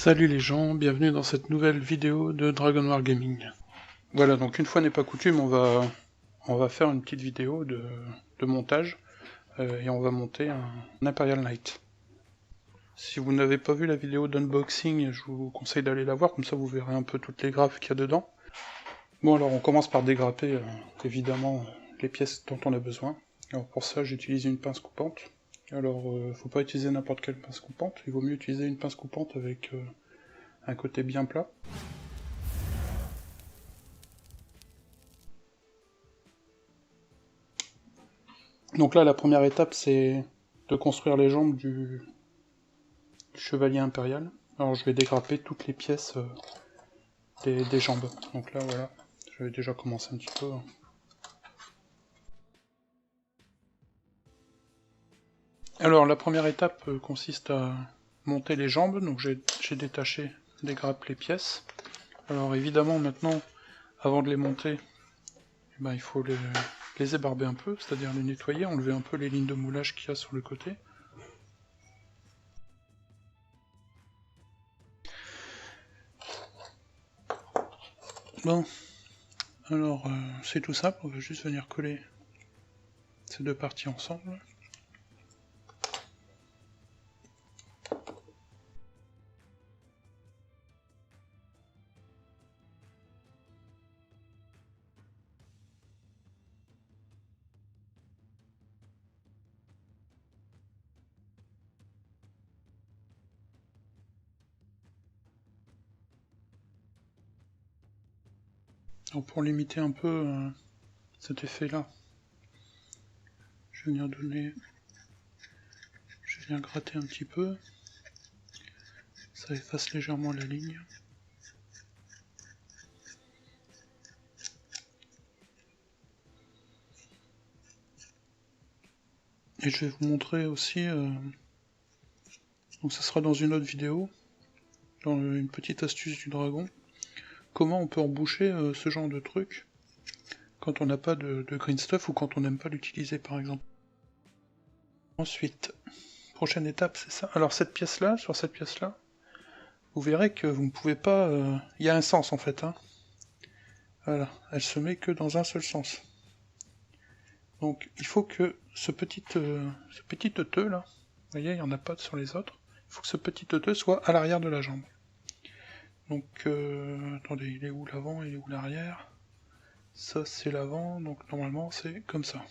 Salut les gens, bienvenue dans cette nouvelle vidéo de Dragon War Gaming. Voilà, donc une fois n'est pas coutume, on va faire une petite vidéo de montage, et on va monter un Imperial Knight. Si vous n'avez pas vu la vidéo d'unboxing, je vous conseille d'aller la voir, comme ça vous verrez un peu toutes les grappes qu'il y a dedans. Bon alors on commence par dégrapper évidemment les pièces dont on a besoin. Alors pour ça j'utilise une pince coupante. Alors faut pas utiliser n'importe quelle pince coupante, il vaut mieux utiliser une pince coupante avec un côté bien plat. Donc là la première étape c'est de construire les jambes du chevalier impérial. Alors je vais dégrapper toutes les pièces des jambes. Donc là voilà, je vais déjà commencer un petit peu. Alors la première étape consiste à monter les jambes, donc j'ai détaché, dégrappé les pièces. Alors évidemment maintenant, avant de les monter, il faut les ébarber un peu, c'est-à-dire les nettoyer, enlever un peu les lignes de moulage qu'il y a sur le côté. Bon, alors c'est tout simple, on va juste venir coller ces deux parties ensemble. Alors pour limiter un peu cet effet-là, je vais venir gratter un petit peu, ça efface légèrement la ligne. Et je vais vous montrer aussi, donc ça sera dans une autre vidéo, dans une petite astuce du dragon, comment on peut reboucher ce genre de truc quand on n'a pas de green stuff ou quand on n'aime pas l'utiliser par exemple. Ensuite, prochaine étape c'est ça. Alors cette pièce-là, sur cette pièce-là, vous verrez que vous ne pouvez pas... Il y a un sens en fait, hein. Voilà, elle se met que dans un seul sens. Donc il faut que ce petit teuteux là, vous voyez, il n'y en a pas sur les autres, il faut que ce petit teuteux soit à l'arrière de la jambe. Donc, attendez, il est où l'avant, il est où l'arrière? Ça c'est l'avant, donc normalement c'est comme ça.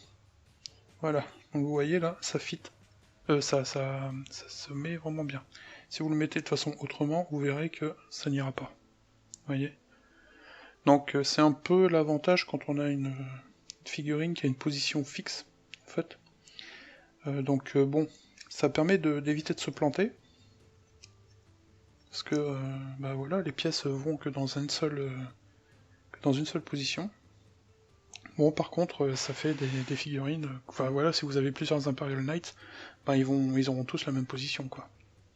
Voilà, donc vous voyez là, ça fit, ça se met vraiment bien. Si vous le mettez de façon autrement, vous verrez que ça n'ira pas. Vous voyez? Donc c'est un peu l'avantage quand on a une figurine qui a une position fixe, en fait. Donc bon, ça permet d'éviter de se planter, parce que voilà, les pièces vont que dans une seule position. Bon, par contre, ça fait des figurines. Enfin voilà, si vous avez plusieurs Imperial Knights, ils auront tous la même position, quoi.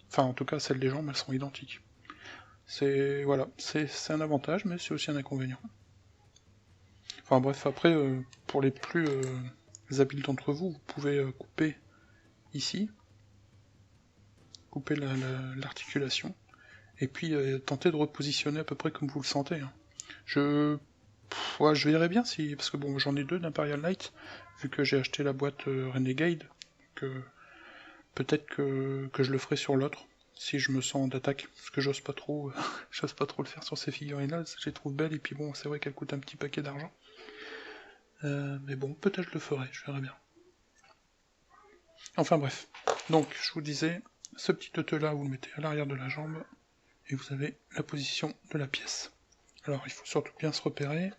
Enfin, en tout cas, celles des jambes, elles sont identiques. C'est voilà, c'est un avantage, mais c'est aussi un inconvénient. Enfin bref, après, pour les plus habiles d'entre vous, vous pouvez couper ici, couper l'articulation, et puis tenter de repositionner à peu près comme vous le sentez. Hein. Ouais, je verrai bien si... Parce que bon, j'en ai deux d'Imperial Knight, vu que j'ai acheté la boîte Renegade, que peut-être que je le ferai sur l'autre, si je me sens d'attaque, parce que j'ose pas trop j'ose pas trop le faire sur ces figurines-là, je les trouve belles, et puis bon, c'est vrai qu'elles coûtent un petit paquet d'argent. Mais bon, peut-être je le ferai, je verrai bien. Enfin bref, donc je vous disais, ce petit teuteux-là, vous le mettez à l'arrière de la jambe, et vous avez la position de la pièce. Alors il faut surtout bien se repérer,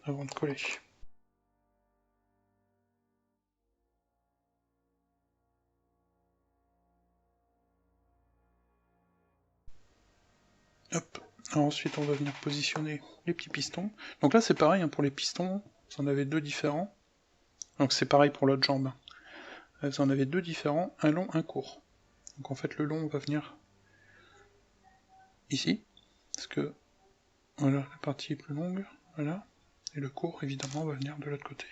avant de coller. Hop. Alors ensuite on va venir positionner les petits pistons. Donc là c'est pareil hein, pour les pistons, vous en avez deux différents. Donc c'est pareil pour l'autre jambe. Vous en avez deux différents, un long, un court. Donc en fait le long va venir ici, parce que voilà, la partie est plus longue, voilà, et le court évidemment va venir de l'autre côté.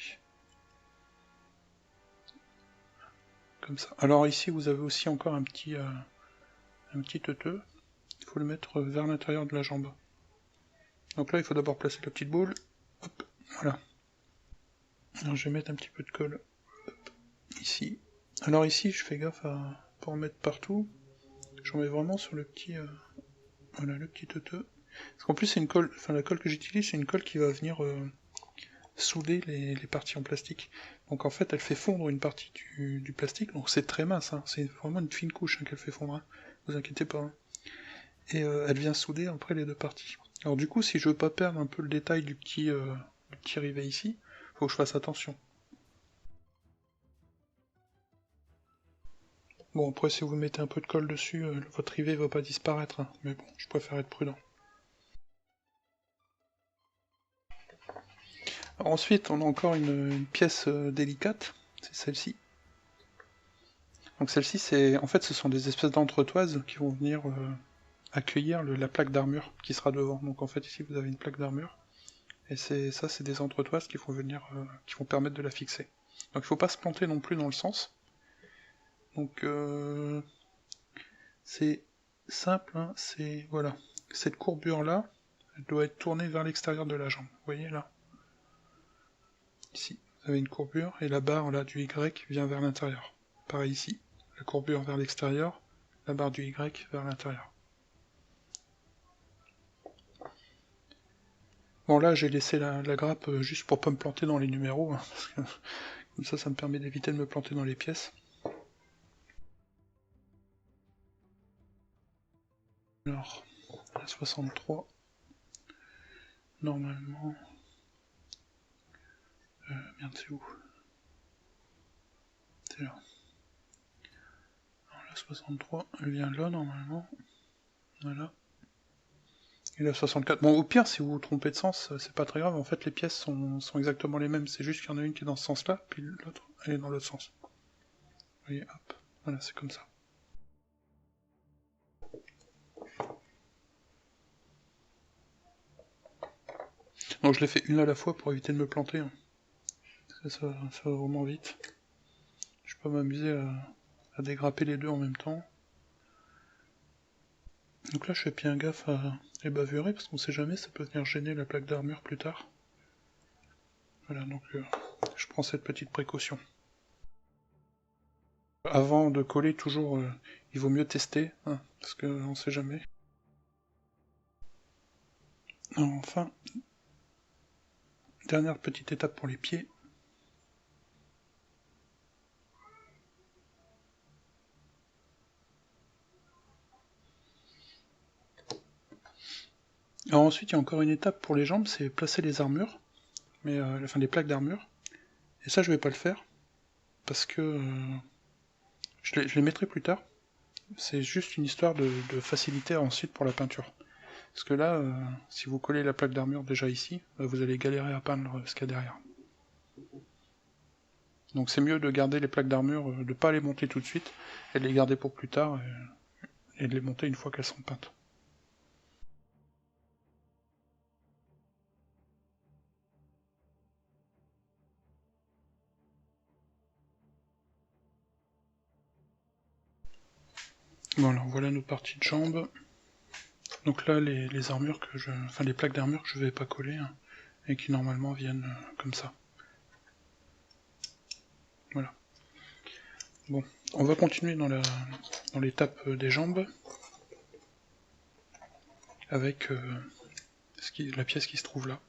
Comme ça. Alors ici vous avez aussi encore un petit un petit teuteux, il faut le mettre vers l'intérieur de la jambe. Donc là il faut d'abord placer la petite boule, hop, voilà. Alors je vais mettre un petit peu de colle, hop, ici. Alors ici je fais gaffe à pas en mettre partout, j'en mets vraiment sur le petit, voilà, le petit teuteux. Parce qu'en plus c'est une colle, enfin la colle que j'utilise c'est une colle qui va venir souder les parties en plastique. Donc en fait elle fait fondre une partie du plastique, donc c'est très mince, hein. C'est vraiment une fine couche hein, qu'elle fait fondre, hein. Vous inquiétez pas. Hein. Et elle vient souder après les deux parties. Alors du coup si je veux pas perdre un peu le détail du petit rivet ici, faut que je fasse attention. Bon après si vous mettez un peu de colle dessus, votre rivet va pas disparaître, hein. Mais bon, je préfère être prudent. Alors ensuite on a encore une pièce délicate, c'est celle-ci. Donc celle-ci, c'est en fait, ce sont des espèces d'entretoises qui vont venir accueillir la plaque d'armure qui sera devant. Donc en fait, ici, vous avez une plaque d'armure, et c'est des entretoises qui vont venir, qui vont permettre de la fixer. Donc il faut pas se planter non plus dans le sens. Donc c'est simple, hein, c'est voilà, cette courbure-là, elle doit être tournée vers l'extérieur de la jambe. Vous voyez là, ici, vous avez une courbure, et la barre là du Y vient vers l'intérieur. Pareil ici, la courbure vers l'extérieur, la barre du Y vers l'intérieur. Bon là j'ai laissé la grappe juste pour pas me planter dans les numéros, hein, parce que comme ça me permet d'éviter de me planter dans les pièces. Alors, la 63, normalement... merde c'est où? C'est là. Alors la 63, elle vient là normalement. Voilà. Et la 64, bon au pire si vous vous trompez de sens, c'est pas très grave, en fait les pièces sont exactement les mêmes, c'est juste qu'il y en a une qui est dans ce sens-là, puis l'autre elle est dans l'autre sens. Vous voyez, hop, voilà c'est comme ça. Donc je l'ai fait une à la fois pour éviter de me planter, hein. Parce que ça va vraiment vite. Je peux m'amuser à dégrapper les deux en même temps. Donc là je fais bien gaffe à les bavurer parce qu'on sait jamais, ça peut venir gêner la plaque d'armure plus tard. Voilà, donc je prends cette petite précaution. Avant de coller, toujours, il vaut mieux tester, hein, parce qu'on sait jamais. Alors, enfin, dernière petite étape pour les pieds. Alors ensuite, il y a encore une étape pour les jambes, c'est placer les armures, mais enfin les plaques d'armure. Et ça, je vais pas le faire, parce que je les mettrai plus tard. C'est juste une histoire de facilité ensuite pour la peinture. Parce que là, si vous collez la plaque d'armure déjà ici, vous allez galérer à peindre ce qu'il y a derrière. Donc c'est mieux de garder les plaques d'armure, de pas les monter tout de suite, et de les garder pour plus tard, et de les monter une fois qu'elles sont peintes. Voilà, voilà nos parties de jambes. Donc là, les armures que je... Enfin, les plaques d'armure que je vais pas coller, hein, et qui normalement viennent comme ça. Voilà. Bon, on va continuer dans l'étape des jambes, avec la pièce qui se trouve là.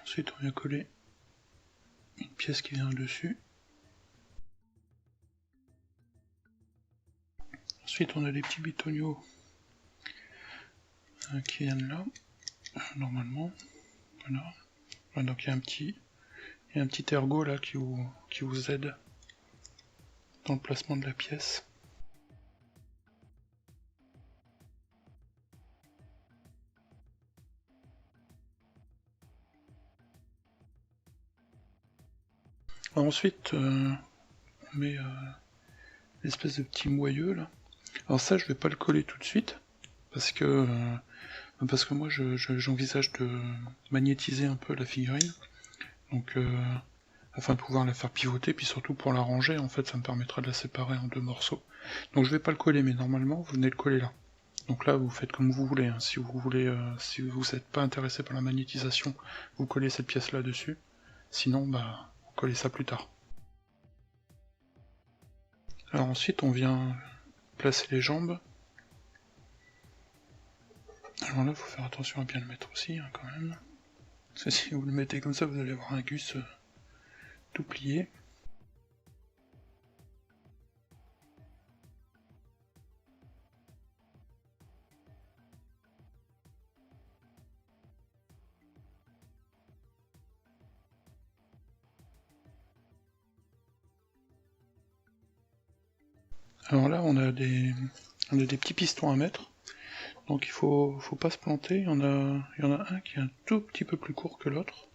Ensuite, on vient coller une pièce qui vient dessus. Ensuite, on a des petits bitoniaux qui viennent là, normalement. Voilà. Voilà, donc il y a un petit ergot là qui vous aide dans le placement de la pièce. Ensuite, on met l'espèce de petit moyeu là. Alors ça, je vais pas le coller tout de suite, parce que moi j'envisage de magnétiser un peu la figurine, donc afin de pouvoir la faire pivoter, puis surtout pour la ranger, en fait ça me permettra de la séparer en 2 morceaux. Donc je vais pas le coller, mais normalement vous venez le coller là. Donc là vous faites comme vous voulez, hein. Si vous voulez, si vous n'êtes pas intéressé par la magnétisation, vous collez cette pièce là dessus, sinon bah vous collez ça plus tard. Alors ensuite on vient placer les jambes. Alors là, il faut faire attention à bien le mettre aussi, hein, quand même. Parce que si vous le mettez comme ça, vous allez avoir un gus tout plié. Alors là, on a des petits pistons à mettre. Donc il faut pas se planter. Il y en a un qui est un tout petit peu plus court que l'autre.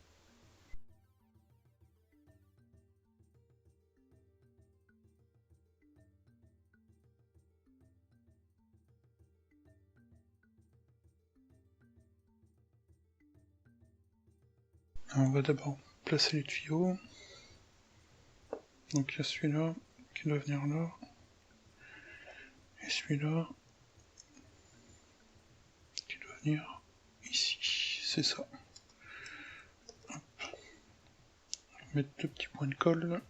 Alors on va d'abord placer les tuyaux. Donc il y a celui-là qui doit venir là. Et celui-là qui doit venir ici. C'est ça. Hop. Mettre 2 petits points de colle.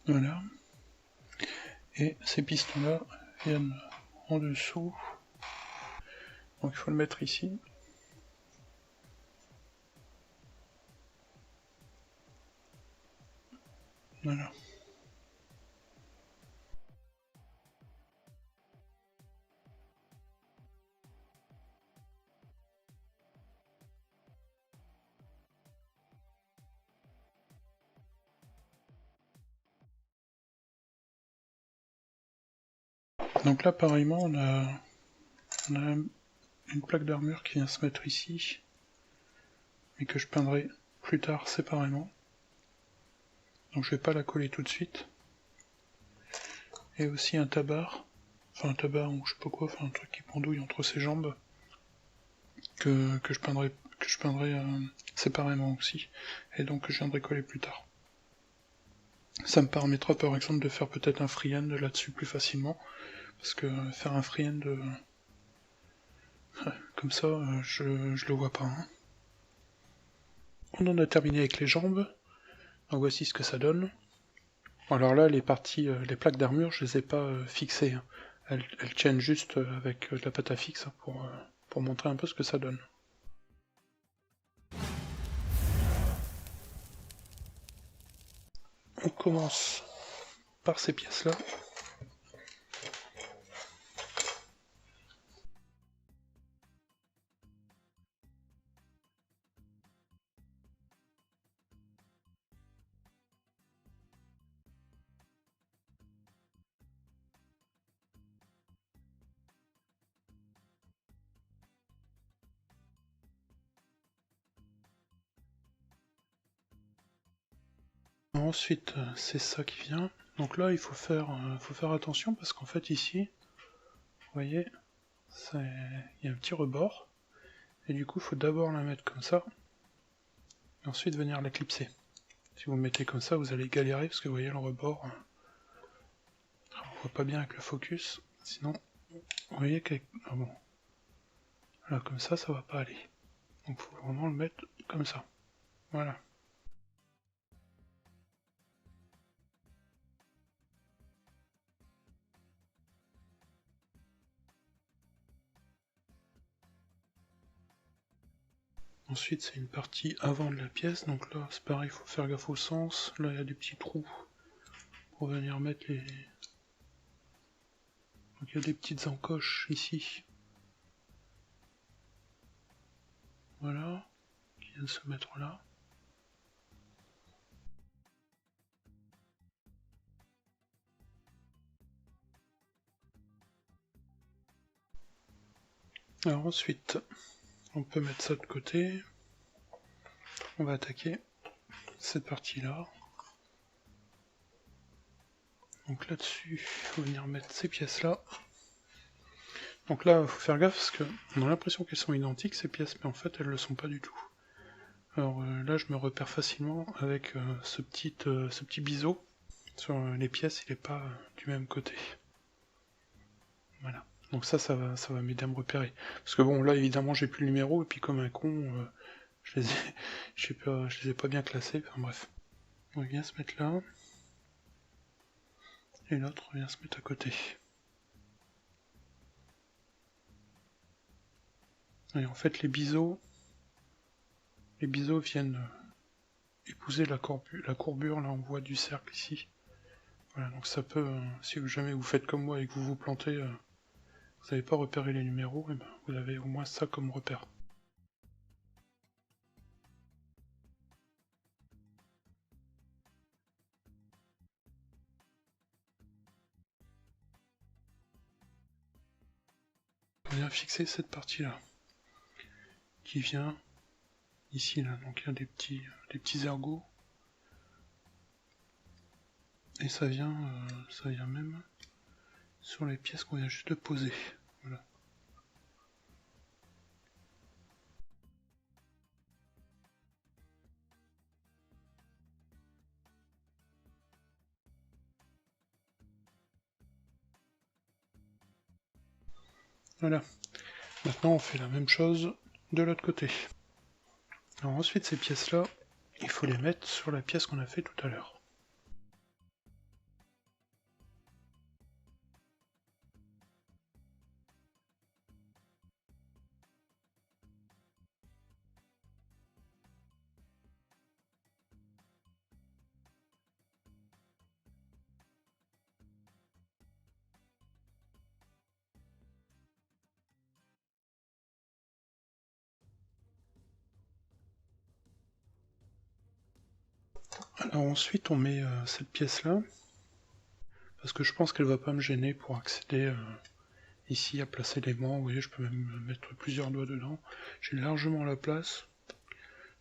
Voilà. Et ces pistons-là viennent en dessous. Donc il faut le mettre ici. Voilà. Donc là, pareillement, on a une plaque d'armure qui vient se mettre ici, mais que je peindrai plus tard séparément. Donc je vais pas la coller tout de suite. Et aussi un tabard, enfin un tabard ou je sais pas quoi, enfin un truc qui pendouille entre ses jambes, que je peindrai séparément aussi, et donc que je viendrai coller plus tard. Ça me permettra par exemple de faire peut-être un freehand là-dessus plus facilement, parce que faire un freehand comme ça, je le vois pas. Hein. On en a terminé avec les jambes, donc voici ce que ça donne. Alors là, les plaques d'armure, je les ai pas fixées. Hein. Elles tiennent juste avec de la pâte à fixe hein, pour montrer un peu ce que ça donne. On commence par ces pièces-là. Ensuite, c'est ça qui vient. Donc là, il faut faire attention parce qu'en fait ici, vous voyez, il y a un petit rebord. Et du coup, il faut d'abord la mettre comme ça, et ensuite venir l'éclipser. Si vous mettez comme ça, vous allez galérer parce que vous voyez le rebord. On voit pas bien avec le focus. Sinon, vous voyez qu'avec... Ah bon. Là, comme ça va pas aller. Donc il faut vraiment le mettre comme ça. Voilà. Ensuite, c'est une partie avant de la pièce, donc là, c'est pareil, il faut faire gaffe au sens. Là, il y a des petits trous pour venir mettre les... Donc il y a des petites encoches ici. Voilà, qui viennent se mettre là. Alors ensuite, on peut mettre ça de côté. On va attaquer cette partie-là. Donc là-dessus, il faut venir mettre ces pièces-là. Donc là, il faut faire gaffe parce qu'on a l'impression qu'elles sont identiques ces pièces, mais en fait elles ne le sont pas du tout. Alors là, je me repère facilement avec ce petit biseau. Sur les pièces, il n'est pas du même côté. Voilà. Donc ça va m'aider à me repérer. Parce que bon, là, évidemment, j'ai plus le numéro, et puis comme un con, je les ai pas bien classés, enfin bref. On vient se mettre là. Et l'autre vient se mettre à côté. Et en fait, les biseaux viennent épouser la courbure, là on voit du cercle ici. Voilà, donc ça peut, si jamais vous faites comme moi et que vous vous plantez, vous n'avez pas repéré les numéros, et ben vous avez au moins ça comme repère. On vient fixer cette partie-là, qui vient ici, là, donc il y a des petits ergots, et ça vient même sur les pièces qu'on vient juste de poser. Voilà. Voilà. Maintenant on fait la même chose de l'autre côté. Alors ensuite ces pièces-là, il faut les mettre sur la pièce qu'on a fait tout à l'heure. Alors ensuite on met cette pièce-là, parce que je pense qu'elle va pas me gêner pour accéder ici à placer l'aimant. Vous voyez, je peux même mettre plusieurs doigts dedans. J'ai largement la place,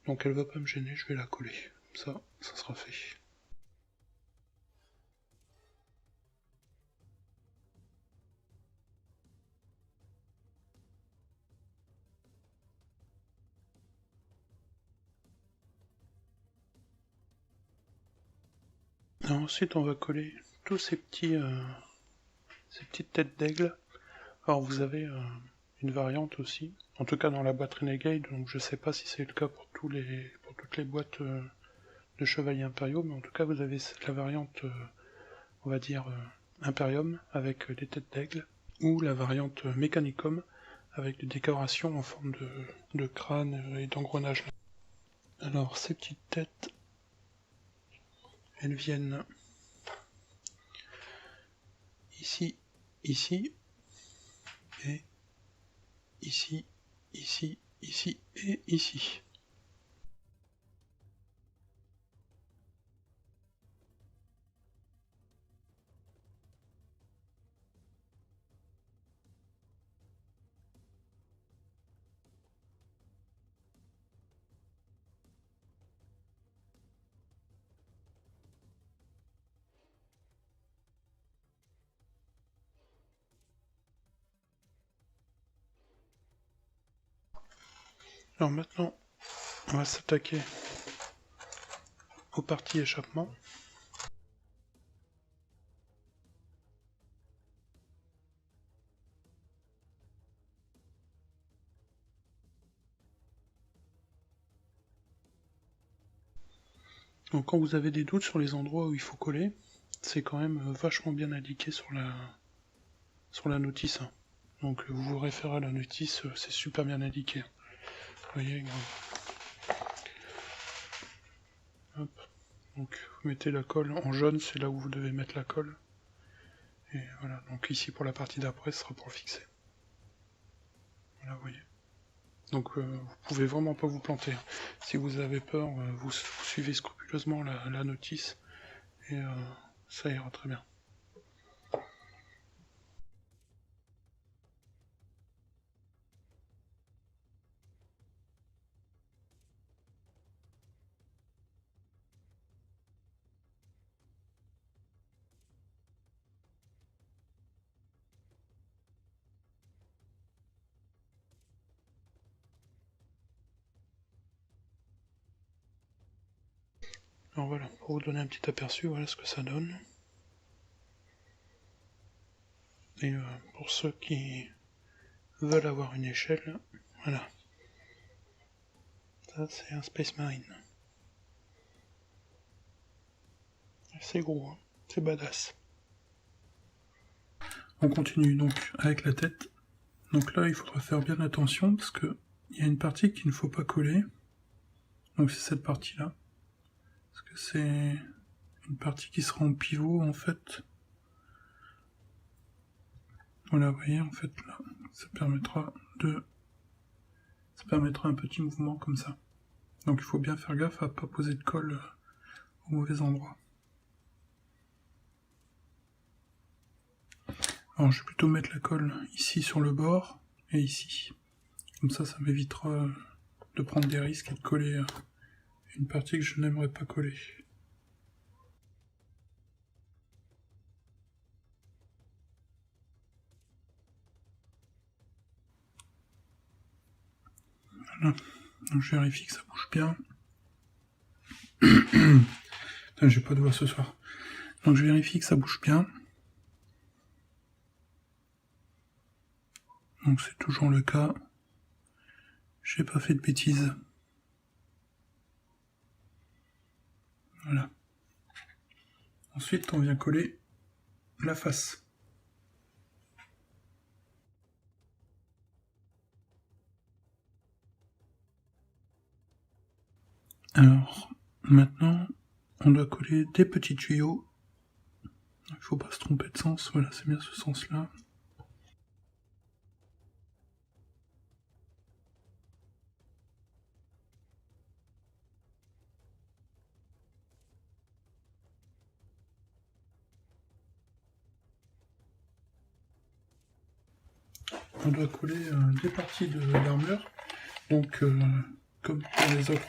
donc elle va pas me gêner, je vais la coller. Ça sera fait. Alors ensuite on va coller tous ces petites têtes d'aigle. Alors vous avez une variante aussi, en tout cas dans la boîte Renegade, donc je sais pas si c'est le cas pour toutes les boîtes de chevaliers impériaux, mais en tout cas vous avez la variante, on va dire, Imperium avec des têtes d'aigle, ou la variante Mechanicum avec des décorations en forme de crâne et d'engrenage. Alors ces petites têtes, elles viennent ici, ici, et ici, ici, ici et ici. Alors maintenant, on va s'attaquer aux parties échappement. Donc quand vous avez des doutes sur les endroits où il faut coller, c'est quand même vachement bien indiqué sur la notice. Donc vous vous référez à la notice, c'est super bien indiqué. Vous voyez, hop. Donc vous mettez la colle en jaune, c'est là où vous devez mettre la colle. Et voilà, donc ici pour la partie d'après, ce sera pour le fixer. Voilà, vous voyez. Donc vous pouvez vraiment pas vous planter. Si vous avez peur, vous suivez scrupuleusement la notice et ça ira très bien. Alors voilà, pour vous donner un petit aperçu, voilà ce que ça donne. Et pour ceux qui veulent avoir une échelle, voilà. Ça c'est un Space Marine. C'est gros, hein, c'est badass. On continue donc avec la tête. Donc là il faudra faire bien attention parce que il y a une partie qu'il ne faut pas coller. Donc c'est cette partie là. Parce que c'est une partie qui sera en pivot en fait. Voilà, vous voyez en fait là, ça permettra un petit mouvement comme ça. Donc il faut bien faire gaffe à pas poser de colle au mauvais endroit. Alors je vais plutôt mettre la colle ici sur le bord et ici. Comme ça m'évitera de prendre des risques et de coller une partie que je n'aimerais pas coller. Voilà. Donc je vérifie que ça bouge bien. J'ai pas de voix ce soir. Donc je vérifie que ça bouge bien. Donc c'est toujours le cas. J'ai pas fait de bêtises. Voilà. Ensuite on vient coller la face. Alors maintenant on doit coller des petits tuyaux. Il faut pas se tromper de sens, voilà c'est bien ce sens là. On doit coller des parties de l'armure. Donc, comme pour les autres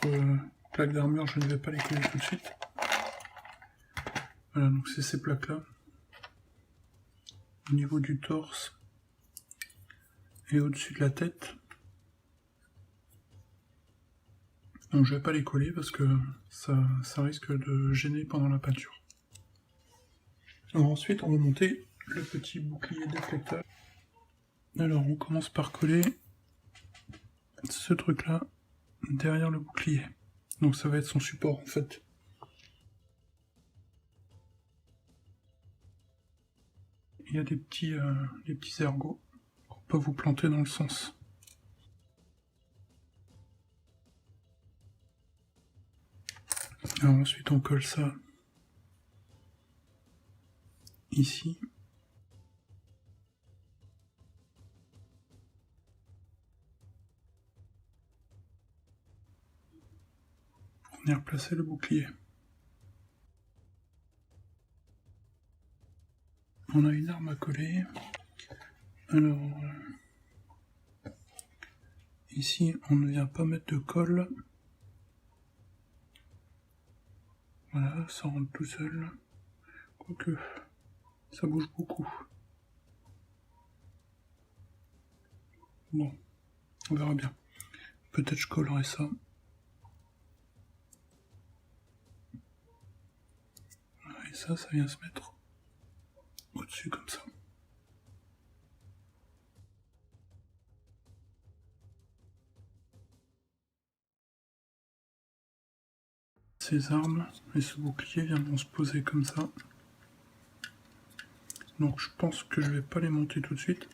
plaques d'armure, je ne vais pas les coller tout de suite. Voilà, donc c'est ces plaques-là. Au niveau du torse et au-dessus de la tête. Donc je ne vais pas les coller parce que ça risque de gêner pendant la peinture. Alors ensuite, on va monter le petit bouclier déflecteur. Alors on commence par coller ce truc-là derrière le bouclier. Donc ça va être son support en fait. Il y a des petits ergots pour pas vous planter dans le sens. Alors ensuite on colle ça ici. Pour venir placer le bouclier. On a une arme à coller. Alors ici on ne vient pas mettre de colle. Voilà, ça rentre tout seul. Quoique ça bouge beaucoup. Bon, on verra bien. Peut-être je collerai ça. Voilà, et ça vient se mettre au-dessus comme ça. Ces armes et ce bouclier viendront se poser comme ça. Donc je pense que je vais pas les monter tout de suite.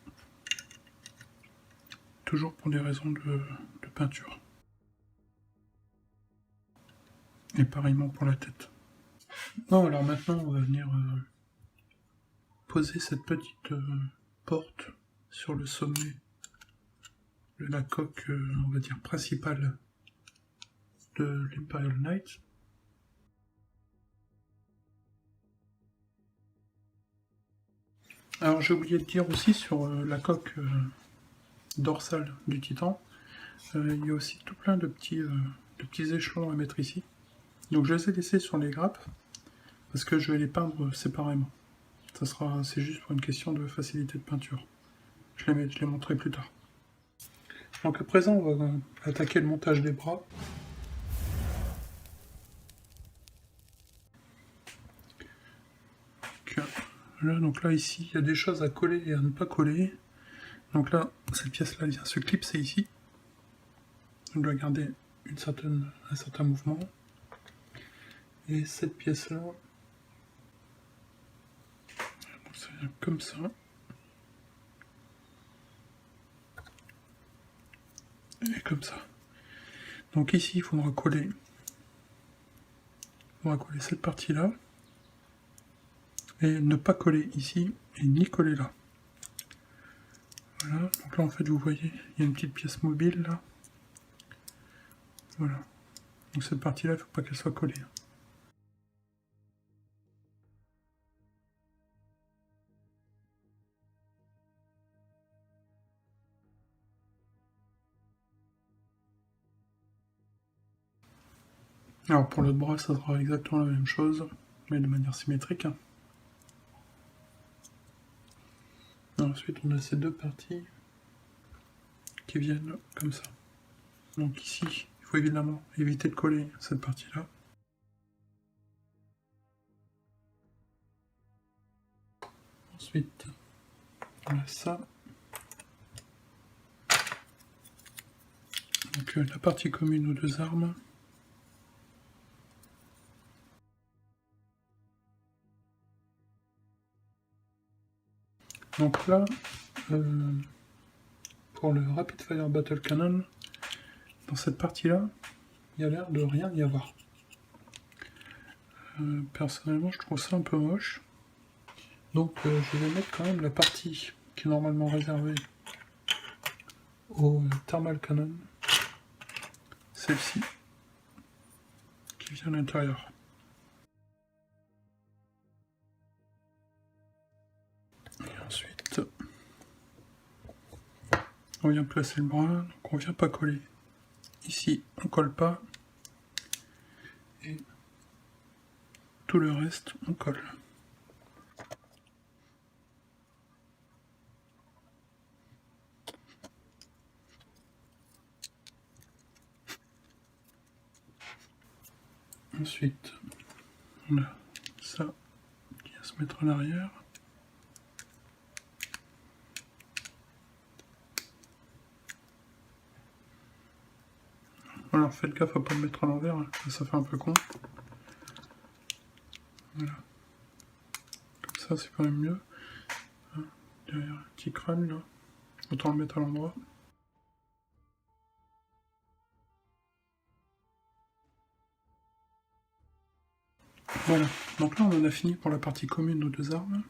Toujours pour des raisons de peinture. Et pareillement pour la tête. Non, alors maintenant on va venir poser cette petite porte sur le sommet de la coque, on va dire, principale de l'Imperial Knight. Alors j'ai oublié de dire aussi sur la coque dorsale du Titan, il y a aussi tout plein de petits échelons à mettre ici. Donc je les ai laissés sur les grappes, parce que je vais les peindre séparément. C'est juste pour une question de facilité de peinture. Je les montrerai plus tard. Donc à présent on va attaquer le montage des bras. Voilà, donc là ici, il y a des choses à coller et à ne pas coller. Donc là, cette pièce-là vient se clipser ici. On doit garder un certain mouvement. Et cette pièce-là, ça vient comme ça. Et comme ça. Donc ici, il faudra coller cette partie-là. Et ne pas coller ici et ni coller là. Voilà, donc là en fait vous voyez, il y a une petite pièce mobile là. Voilà. Donc cette partie-là, il ne faut pas qu'elle soit collée. Alors pour l'autre bras, ça sera exactement la même chose, mais de manière symétrique. Ensuite, on a ces deux parties qui viennent comme ça. Donc ici, il faut évidemment éviter de coller cette partie-là. Ensuite, on a ça. Donc la partie commune aux deux armes. Donc là, pour le Rapid Fire Battle Cannon, dans cette partie-là, il y a l'air de rien y avoir. Personnellement, je trouve ça un peu moche. Donc je vais mettre quand même la partie qui est normalement réservée au Thermal Cannon, celle-ci, qui vient à l'intérieur. Et ensuite, on vient placer le bras, donc on vient pas coller. Ici, on colle pas, et tout le reste, on colle. Ensuite, on a ça qui va se mettre à l'arrière. Alors faites gaffe à pas le mettre à l'envers, ça fait un peu con. Voilà. Comme ça c'est quand même mieux. Derrière un petit crâne là. Autant le mettre à l'endroit. Voilà, donc là on en a fini pour la partie commune aux deux armes.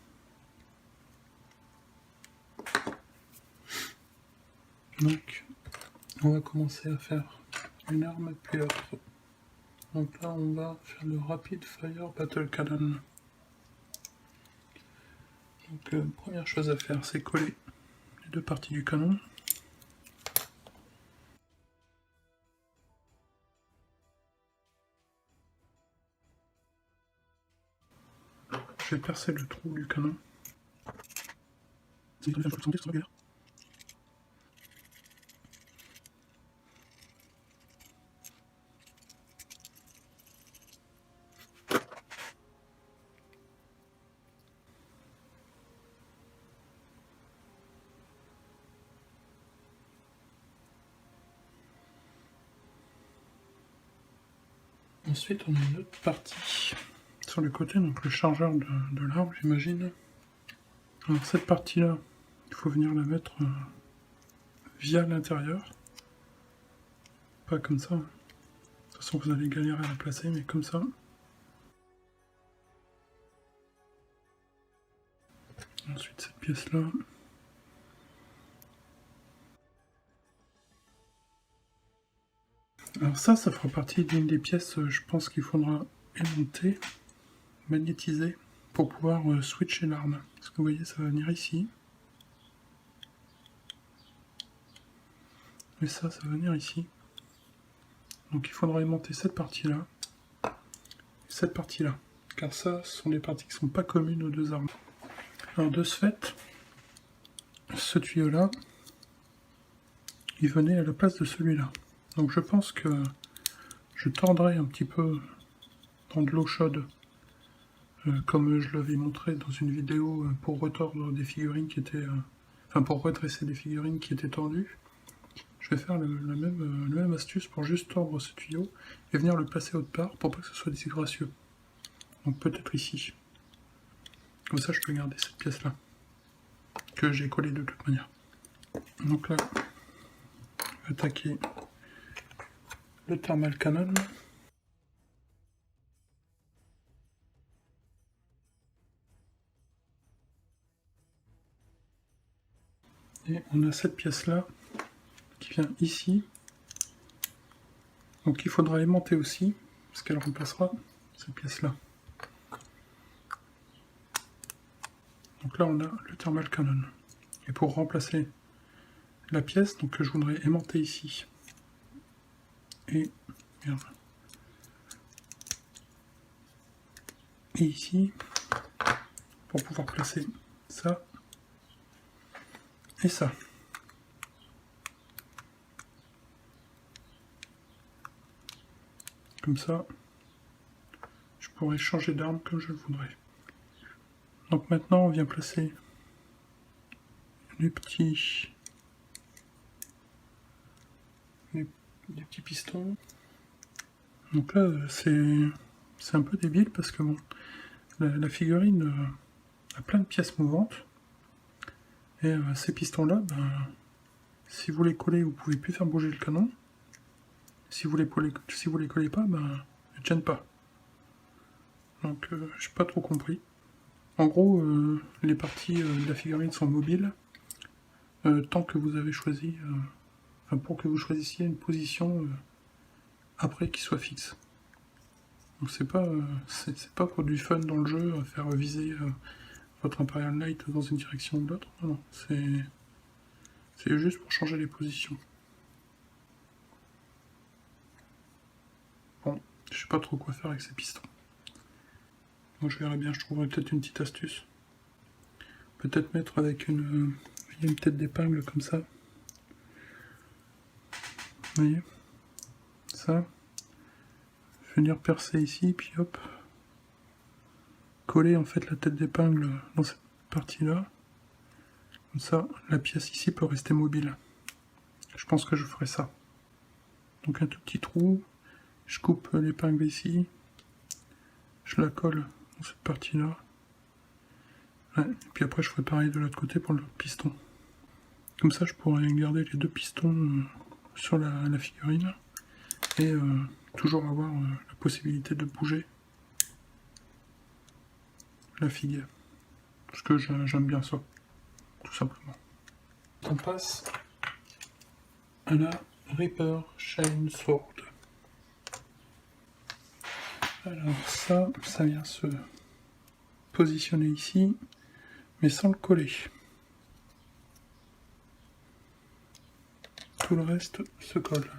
Donc on va commencer à faire une arme puis l'autre. Donc là on va faire le Rapid Fire Battle Cannon. Donc première chose à faire, c'est coller les deux parties du canon. Je vais percer le trou du canon. Ensuite, on a une autre partie sur le côté, donc le chargeur de l'arme, j'imagine. Alors cette partie-là, il faut venir la mettre via l'intérieur. Pas comme ça. De toute façon, vous allez galérer à la placer, mais comme ça. Ensuite, cette pièce-là. Alors ça fera partie d'une des pièces, je pense qu'il faudra aimanter, magnétiser, pour pouvoir switcher l'arme. Parce que vous voyez, ça va venir ici. Et ça va venir ici. Donc il faudra aimanter cette partie-là, et cette partie-là. Car ça, ce sont des parties qui ne sont pas communes aux deux armes. Alors de ce fait, ce tuyau-là, il venait à la place de celui-là. Donc je pense que je tordrai un petit peu dans de l'eau chaude comme je l'avais montré dans une vidéo pour retordre des figurines qui étaient... enfin, pour redresser des figurines qui étaient tordues. Je vais faire la même astuce pour juste tordre ce tuyau et venir le placer autre part pour pas que ce soit disgracieux. Donc peut-être ici. Comme ça je peux garder cette pièce là, que j'ai collée de toute manière. Donc là, je vais attaquer le thermal cannon. Et on a cette pièce là qui vient ici. Donc il faudra aimanter aussi, parce qu'elle remplacera cette pièce là. Donc là on a le thermal cannon. Et pour remplacer la pièce, donc je voudrais aimanter ici. Et merde. Et ici, pour pouvoir placer ça et ça. Comme ça, je pourrais changer d'arme comme je le voudrais. Donc maintenant, on vient placer les petits pistons. Donc là, c'est un peu débile parce que bon, la figurine a plein de pièces mouvantes. Et ces pistons-là, ben, si vous les collez, vous pouvez plus faire bouger le canon. Si vous les collez pas, ben, ils ne tiennent pas. Donc, j'ai pas trop compris. En gros, les parties de la figurine sont mobiles tant que vous avez choisi, enfin pour que vous choisissiez une position après qui soit fixe. Donc c'est pas pour du fun dans le jeu à faire viser votre Imperial Knight dans une direction ou l'autre. Non, non, c'est juste pour changer les positions. Bon, je sais pas trop quoi faire avec ces pistons. Moi je verrai bien, je trouverai peut-être une petite astuce. Peut-être mettre avec une tête d'épingle comme ça. Vous voyez, ça. Venir percer ici, puis hop. Coller en fait la tête d'épingle dans cette partie là. Comme ça, la pièce ici peut rester mobile. Je pense que je ferai ça. Donc un tout petit trou. Je coupe l'épingle ici. Je la colle dans cette partie là. Ouais, et puis après je ferai pareil de l'autre côté pour le piston. Comme ça je pourrais garder les deux pistons sur la figurine et toujours avoir la possibilité de bouger la figue. Parce que j'aime bien ça, tout simplement. On passe à la Reaper Shine Sword. Alors ça vient se positionner ici, mais sans le coller. Tout le reste se colle.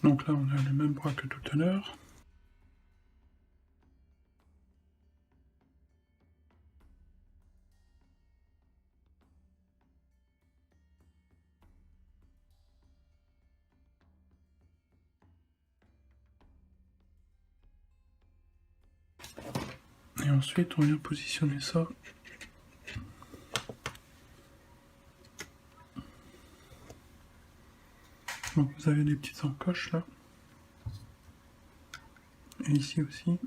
Donc là on a le même bras que tout à l'heure. Et ensuite on vient positionner ça. Donc vous avez des petites encoches là. Et ici aussi.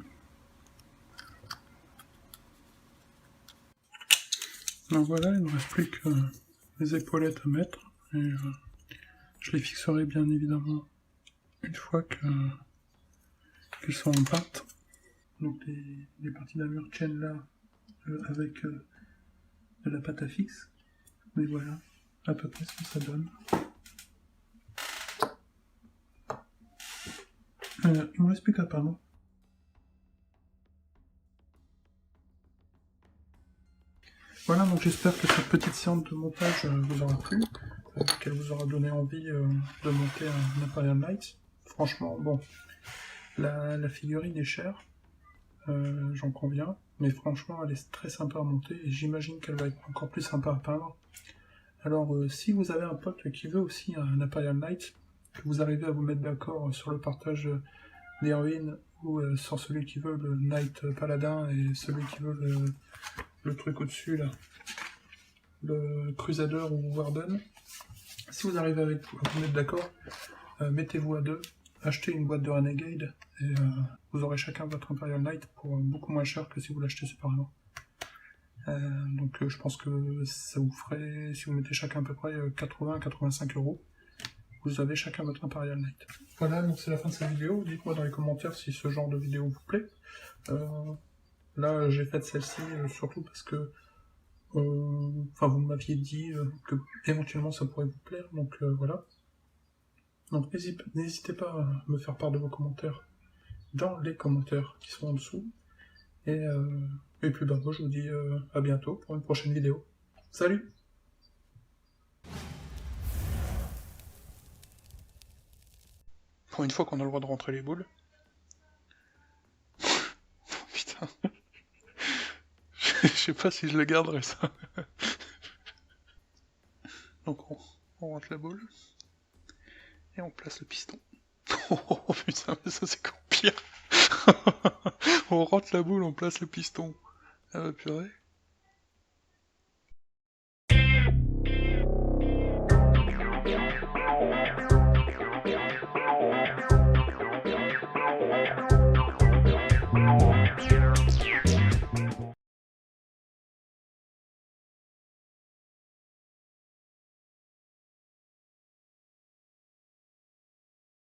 Donc voilà, il ne me reste plus que les épaulettes à mettre. Et je les fixerai bien évidemment une fois qu'elles sont en pâte. Donc les parties d'armure tiennent là avec de la pâte à fixe. Mais voilà, à peu près ce que ça donne. Il ne me reste plus qu'à pardon. Voilà, donc j'espère que cette petite séance de montage vous aura plu, qu'elle vous aura donné envie de monter un Imperial Knight. Franchement, bon, la figurine est chère, j'en conviens, mais franchement elle est très sympa à monter et j'imagine qu'elle va être encore plus sympa à peindre. Alors si vous avez un pote qui veut aussi un Imperial Knight, que vous arrivez à vous mettre d'accord sur le partage des ruines ou sur celui qui veut le Knight Paladin et celui qui veut le truc au-dessus là, le Crusader ou Warden, si vous arrivez à vous mettre d'accord, mettez-vous à deux, achetez une boîte de Renegade et vous aurez chacun votre Imperial Knight pour beaucoup moins cher que si vous l'achetez séparément. Donc je pense que ça vous ferait, si vous mettez chacun à peu près 80-85 €, vous avez chacun votre Imperial Knight. Voilà, donc c'est la fin de cette vidéo. Dites-moi dans les commentaires si ce genre de vidéo vous plaît. Là j'ai fait celle-ci surtout parce que enfin vous m'aviez dit que éventuellement ça pourrait vous plaire, donc voilà. Donc n'hésitez pas à me faire part de vos commentaires dans les commentaires qui sont en dessous. Et puis bah moi je vous dis à bientôt pour une prochaine vidéo. Salut! Pour une fois qu'on a le droit de rentrer les boules. Putain. Je sais pas si je le garderai ça. Donc on rentre la boule. Et on place le piston. Oh putain, mais ça c'est encore pire. On rentre la boule, on place le piston. Ah bah purée.